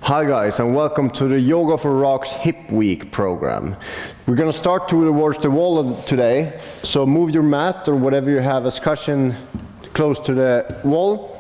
Hi guys, and welcome to the Yoga for Rocks Hip Week program. We're going to start towards the wall today, so move your mat or whatever you have as cushion close to the wall.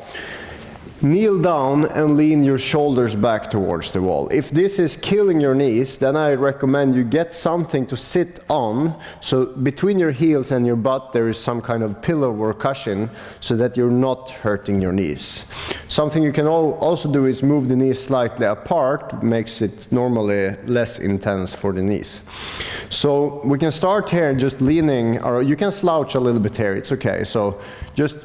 Kneel down and lean your shoulders back towards the wall. If this is killing your knees, then I recommend you get something to sit on, so between your heels and your butt there is some kind of pillow or cushion so that you're not hurting your knees. Something you can also do is move the knees slightly apart, makes it normally less intense for the knees. So we can start here just leaning, or you can slouch a little bit here, it's okay. So just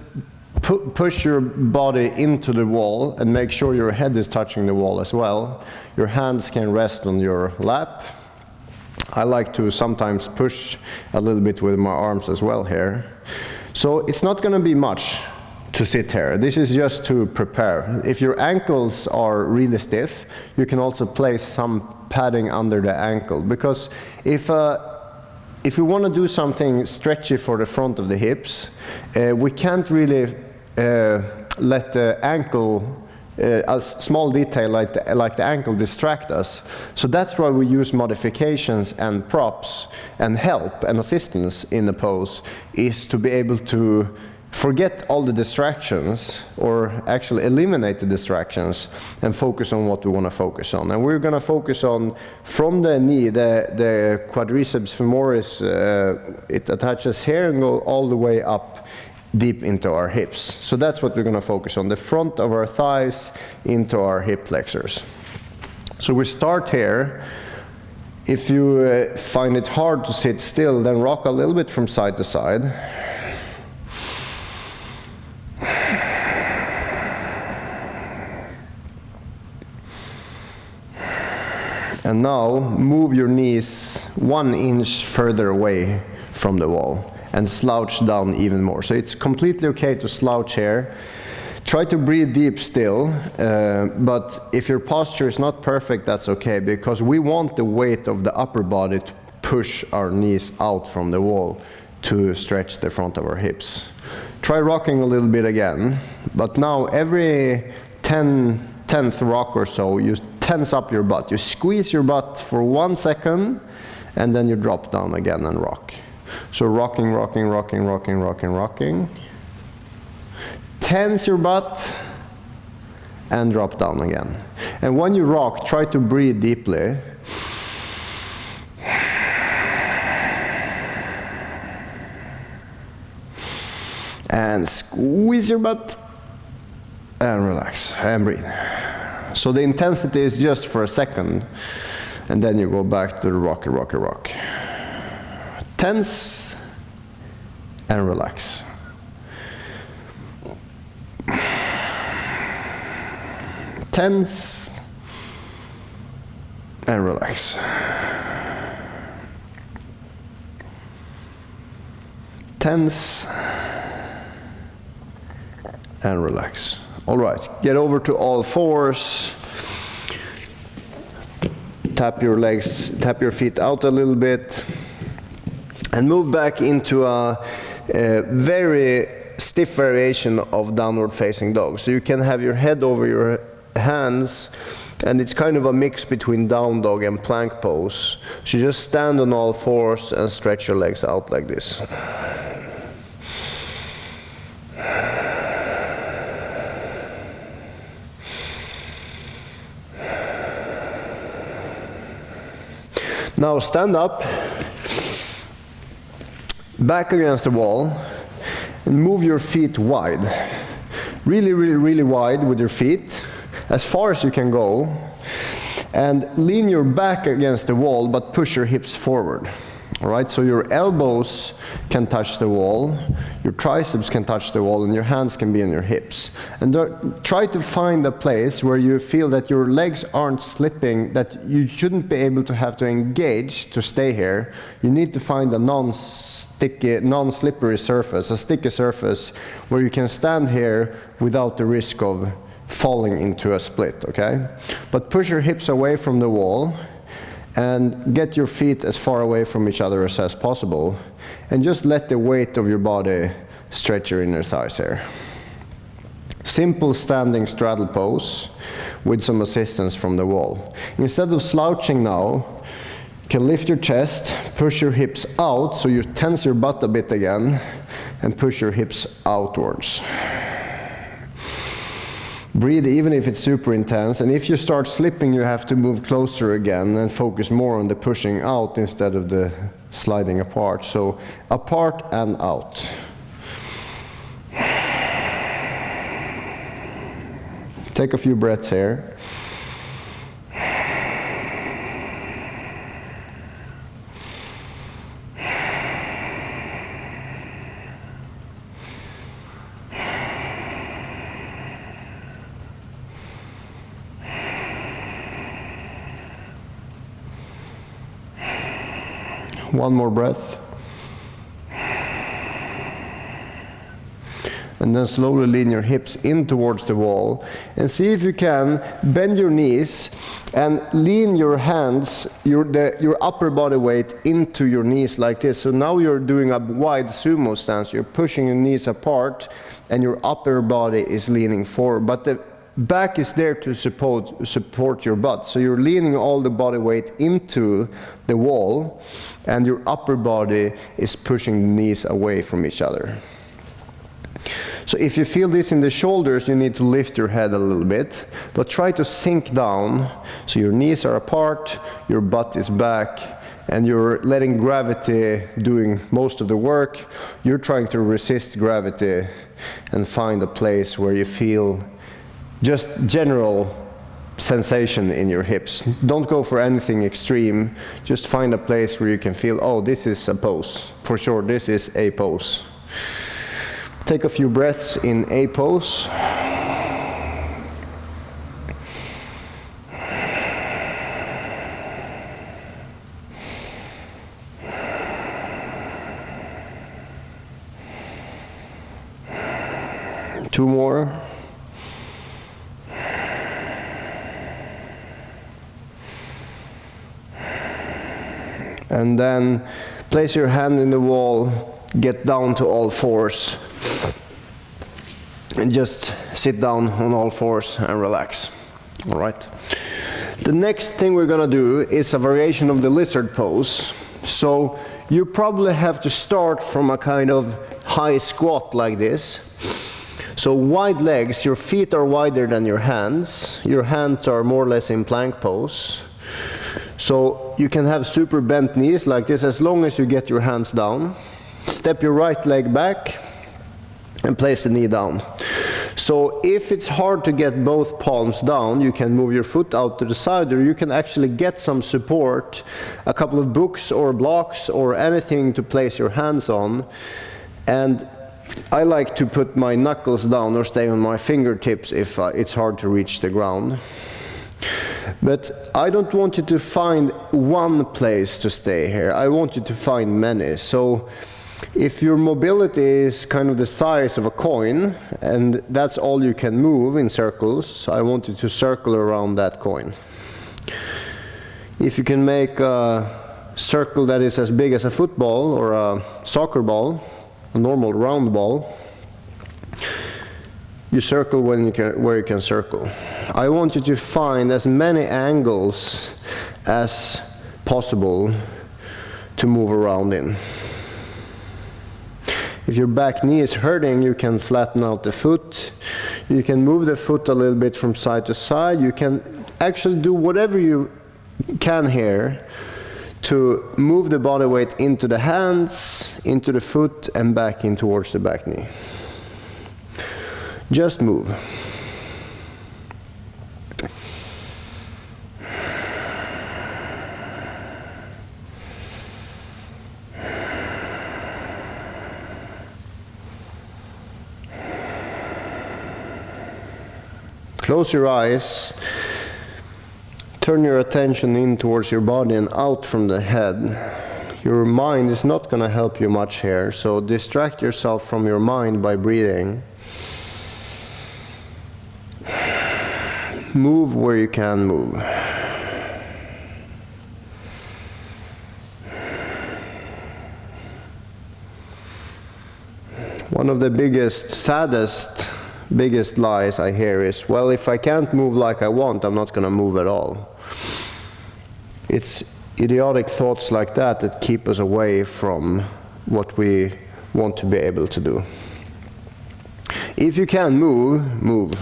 push your body into the wall and make sure your head is touching the wall as well. Your hands can rest on your lap. I like to sometimes push a little bit with my arms as well here. So it's not going to be much to sit here. This is just to prepare. If your ankles are really stiff, you can also place some padding under the ankle, because if we want to do something stretchy for the front of the hips, we can't really let the ankle, a small detail like the ankle, distract us. So that's why we use modifications and props and help and assistance in the pose, is to be able to forget all the distractions, or actually eliminate the distractions and focus on what we want to focus on. And we're going to focus on, from the knee, the quadriceps femoris, it attaches here and go all the way up deep into our hips. So that's what we're going to focus on, the front of our thighs into our hip flexors. So we start here. If you find it hard to sit still, then rock a little bit from side to side. And now move your knees 1 inch further away from the wall and slouch down even more. So it's completely okay to slouch here. Try to breathe deep still, but if your posture is not perfect, that's okay, because we want the weight of the upper body to push our knees out from the wall to stretch the front of our hips. Try rocking a little bit again, but now every 10th rock or so, you tense up your butt. You squeeze your butt for 1 second, and then you drop down again and rock. So rocking, rocking, rocking, rocking, rocking, rocking. Tense your butt and drop down again. And when you rock, try to breathe deeply. And squeeze your butt and relax and breathe. So the intensity is just for a second, and then you go back to the rocky, rocky, rock. Tense and relax. Tense and relax. Tense and relax. All right, get over to all fours. Tap your legs, tap your feet out a little bit, and move back into a very stiff variation of downward facing dog. So you can have your head over your hands, and it's kind of a mix between down dog and plank pose. So you just stand on all fours and stretch your legs out like this. Now stand up, back against the wall, and move your feet wide. Really, really, really wide with your feet, as far as you can go. And lean your back against the wall, but push your hips forward. All right, so your elbows can touch the wall, your triceps can touch the wall, and your hands can be in your hips. And try to find a place where you feel that your legs aren't slipping, that you shouldn't be able to have to engage to stay here. You need to find a non-sticky, non-slippery surface, a sticky surface, where you can stand here without the risk of falling into a split, okay? But push your hips away from the wall, and get your feet as far away from each other as possible, and just let the weight of your body stretch your inner thighs here. simple standing straddle pose with some assistance from the wall. Instead of slouching now, you can lift your chest, push your hips out, so you tense your butt a bit again, and push your hips outwards. Breathe even if it's super intense, and if you start slipping, you have to move closer again and focus more on the pushing out instead of the sliding apart. So apart and out. Take a few breaths here. One more breath. And then slowly lean your hips in towards the wall. And see if you can bend your knees and lean your hands, your upper body weight into your knees like this. So now you're doing a wide sumo stance. You're pushing your knees apart and your upper body is leaning forward. But the back is there to support your butt. So you're leaning all the body weight into the wall and your upper body is pushing the knees away from each other. So if you feel this in the shoulders, you need to lift your head a little bit, but try to sink down so your knees are apart, your butt is back, and you're letting gravity doing most of the work. You're trying to resist gravity and find a place where you feel just general sensation in your hips. Don't go for anything extreme. Just find a place where you can feel, oh, this is a pose. For sure, this is a pose. Take a few breaths in a pose. Two more. And then place your hand in the wall, get down to all fours, and just sit down on all fours and relax. All right. The next thing we're gonna do is a variation of the lizard pose. So you probably have to start from a kind of high squat like this. So wide legs, your feet are wider than your hands. Your hands are more or less in plank pose. So you can have super bent knees like this as long as you get your hands down. Step your right leg back and place the knee down. So if it's hard to get both palms down, you can move your foot out to the side, or you can actually get some support, a couple of books or blocks or anything to place your hands on. And I like to put my knuckles down or stay on my fingertips if it's hard to reach the ground. But I don't want you to find one place to stay here. I want you to find many. So if your mobility is kind of the size of a coin, and that's all you can move in circles, I want you to circle around that coin. If you can make a circle that is as big as a football or a soccer ball, a normal round ball, you circle where you can circle. I want you to find as many angles as possible to move around in. If your back knee is hurting, you can flatten out the foot. You can move the foot a little bit from side to side. You can actually do whatever you can here to move the body weight into the hands, into the foot, and back in towards the back knee. Just move. Close your eyes. Turn your attention in towards your body and out from the head. Your mind is not going to help you much here, so distract yourself from your mind by breathing. Move where you can move. One of the biggest, saddest biggest lies I hear is, well, if I can't move like I want, I'm not going to move at all. It's idiotic thoughts like that that keep us away from what we want to be able to do. If you can move, move.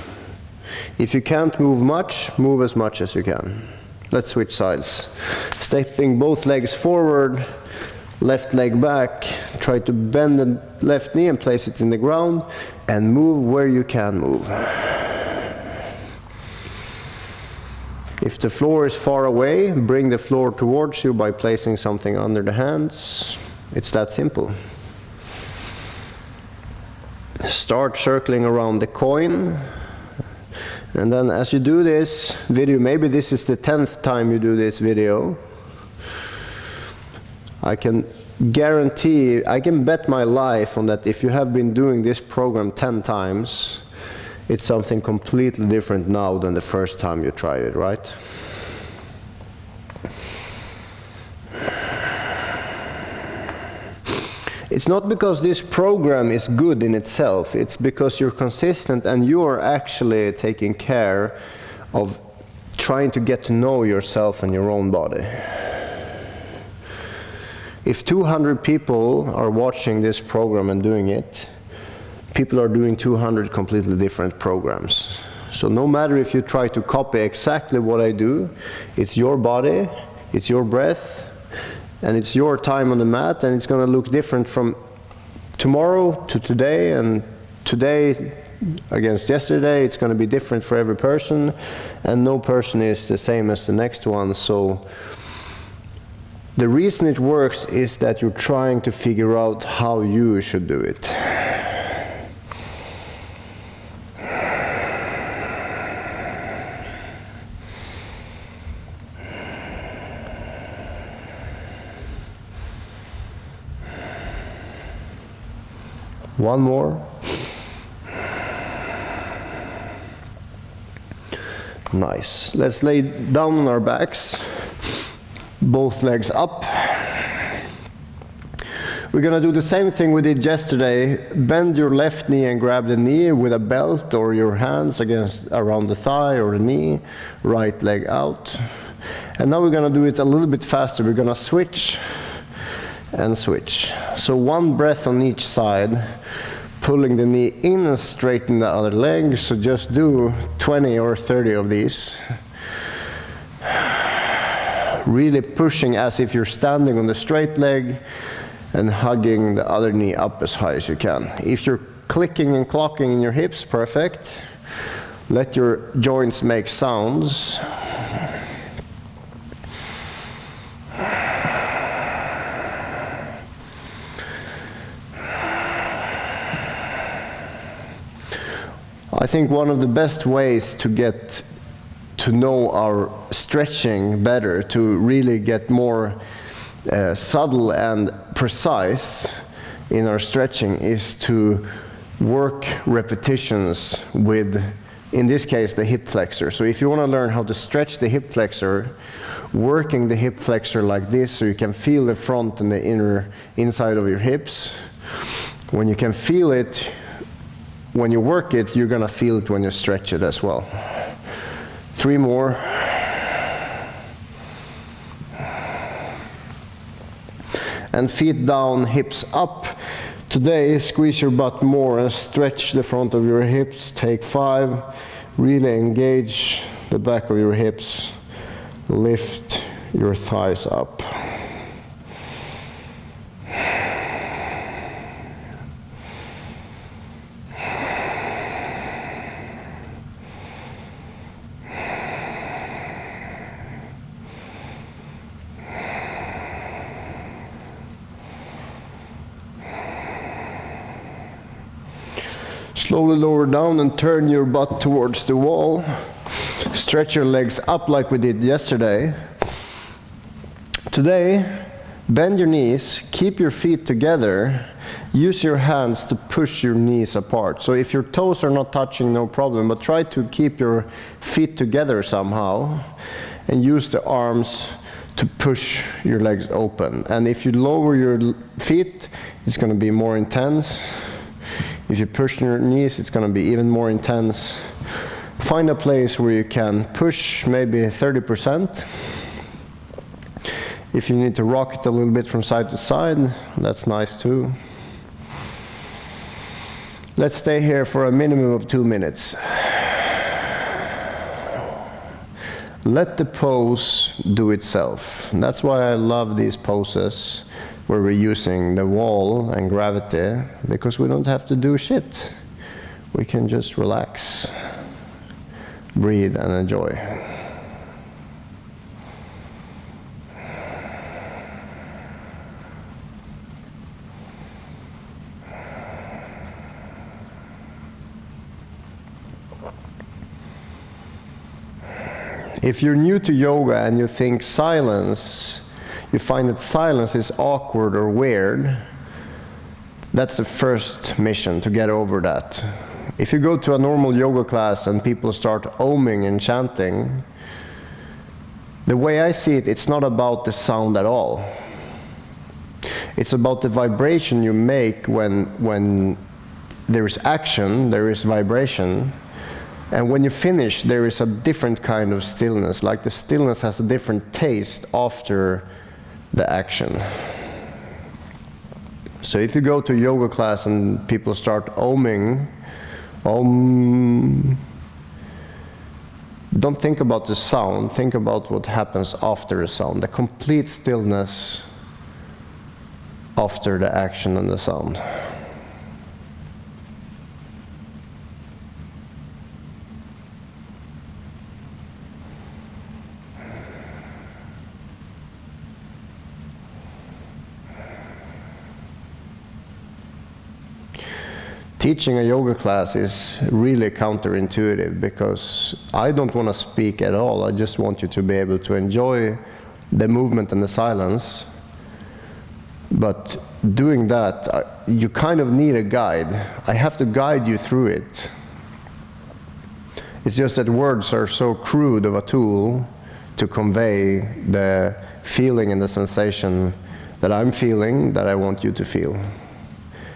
If you can't move much, move as much as you can. Let's switch sides. Stepping both legs forward, left leg back, try to bend the left knee and place it in the ground, and move where you can move. If the floor is far away, bring the floor towards you by placing something under the hands. It's that simple. Start circling around the coin. And then as you do this video, maybe this is the 10th time you do this video, I can guarantee, I can bet my life on that if you have been doing this program 10 times, it's something completely different now than the first time you tried it, right? It's not because this program is good in itself, it's because you're consistent and you're actually taking care of trying to get to know yourself and your own body. If 200 people are watching this program and doing it, people are doing 200 completely different programs. So no matter if you try to copy exactly what I do, it's your body, it's your breath, and it's your time on the mat, and it's going to look different from tomorrow to today, and today against yesterday. It's going to be different for every person, and no person is the same as the next one. So the reason it works is that you're trying to figure out how you should do it. One more. Nice. Let's lay down on our backs, both legs up. We're gonna do the same thing we did yesterday. Bend your left knee and grab the knee with a belt or your hands around the thigh or the knee. Right leg out. And now we're gonna do it a little bit faster. We're gonna switch and switch. So one breath on each side, pulling the knee in and straighten the other leg. So just do 20 or 30 of these. Really pushing as if you're standing on the straight leg and hugging the other knee up as high as you can. If you're clicking and clocking in your hips, perfect. Let your joints make sounds. I think one of the best ways to get to know our stretching better, to really get more subtle and precise in our stretching, is to work repetitions with, in this case, the hip flexor. So if you want to learn how to stretch the hip flexor, working the hip flexor like this so you can feel the front and the inside of your hips. When you can feel it, when you work it, you're going to feel it when you stretch it as well. 3 more. And feet down, hips up. Today, squeeze your butt more and stretch the front of your hips. Take 5. Really engage the back of your hips. Lift your thighs up. Slowly lower down and turn your butt towards the wall. Stretch your legs up like we did yesterday. Today, bend your knees, keep your feet together. Use your hands to push your knees apart. So if your toes are not touching, no problem, but try to keep your feet together somehow and use the arms to push your legs open. And if you lower your feet, it's going to be more intense. If you push your knees, it's going to be even more intense. Find a place where you can push maybe 30%. If you need to rock it a little bit from side to side, that's nice too. Let's stay here for a minimum of 2 minutes. Let the pose do itself. And that's why I love these poses where we're using the wall and gravity, because we don't have to do shit. We can just relax, breathe, and enjoy. If you're new to yoga and you think silence, you find that silence is awkward or weird, that's the first mission, to get over that. If you go to a normal yoga class and people start oming and chanting, the way I see it, it's not about the sound at all. It's about the vibration you make when there is action, there is vibration. And when you finish, there is a different kind of stillness, like the stillness has a different taste after the action. So if you go to a yoga class and people start oming, don't think about the sound, think about what happens after the sound, the complete stillness after the action and the sound. Teaching a yoga class is really counterintuitive, because I don't want to speak at all. I just want you to be able to enjoy the movement and the silence. But doing that, you kind of need a guide. I have to guide you through it. It's just that words are so crude of a tool to convey the feeling and the sensation that I'm feeling, that I want you to feel.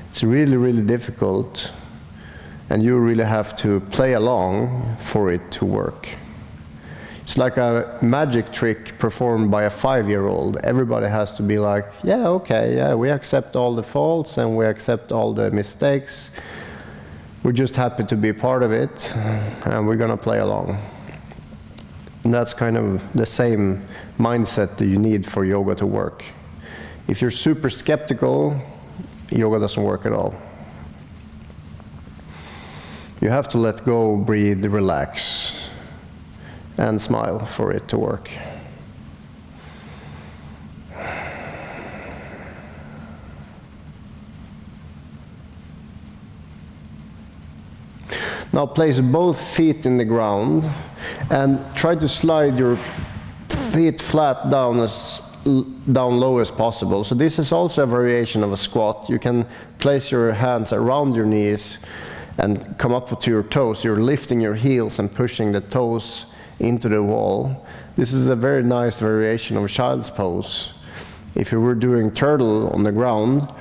It's really, really difficult, and you really have to play along for it to work. It's like a magic trick performed by a 5-year-old. Everybody has to be like, yeah, okay, yeah, we accept all the faults and we accept all the mistakes. We're just happy to be part of it, and we're gonna play along. And that's kind of the same mindset that you need for yoga to work. If you're super skeptical, yoga doesn't work at all. You have to let go, breathe, relax, and smile for it to work. Now place both feet in the ground and try to slide your feet flat down low as possible. So this is also a variation of a squat. You can place your hands around your knees and come up to your toes. You're lifting your heels and pushing the toes into the wall. This is a very nice variation of child's pose. If you were doing turtle on the ground,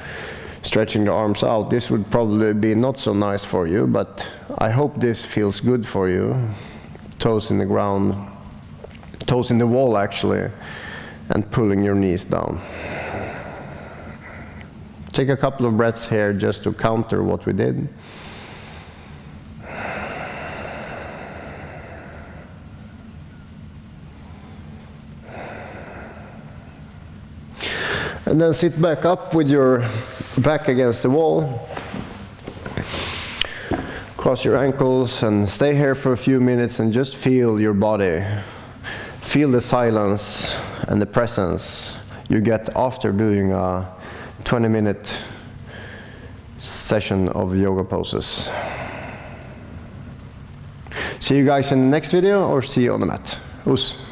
stretching the arms out, this would probably be not so nice for you, but I hope this feels good for you. Toes in the ground, toes in the wall actually, and pulling your knees down. Take a couple of breaths here just to counter what we did. And then sit back up with your back against the wall. Cross your ankles and stay here for a few minutes and just feel your body. Feel the silence and the presence you get after doing a 20-minute session of yoga poses. See you guys in the next video, or see you on the mat. Us.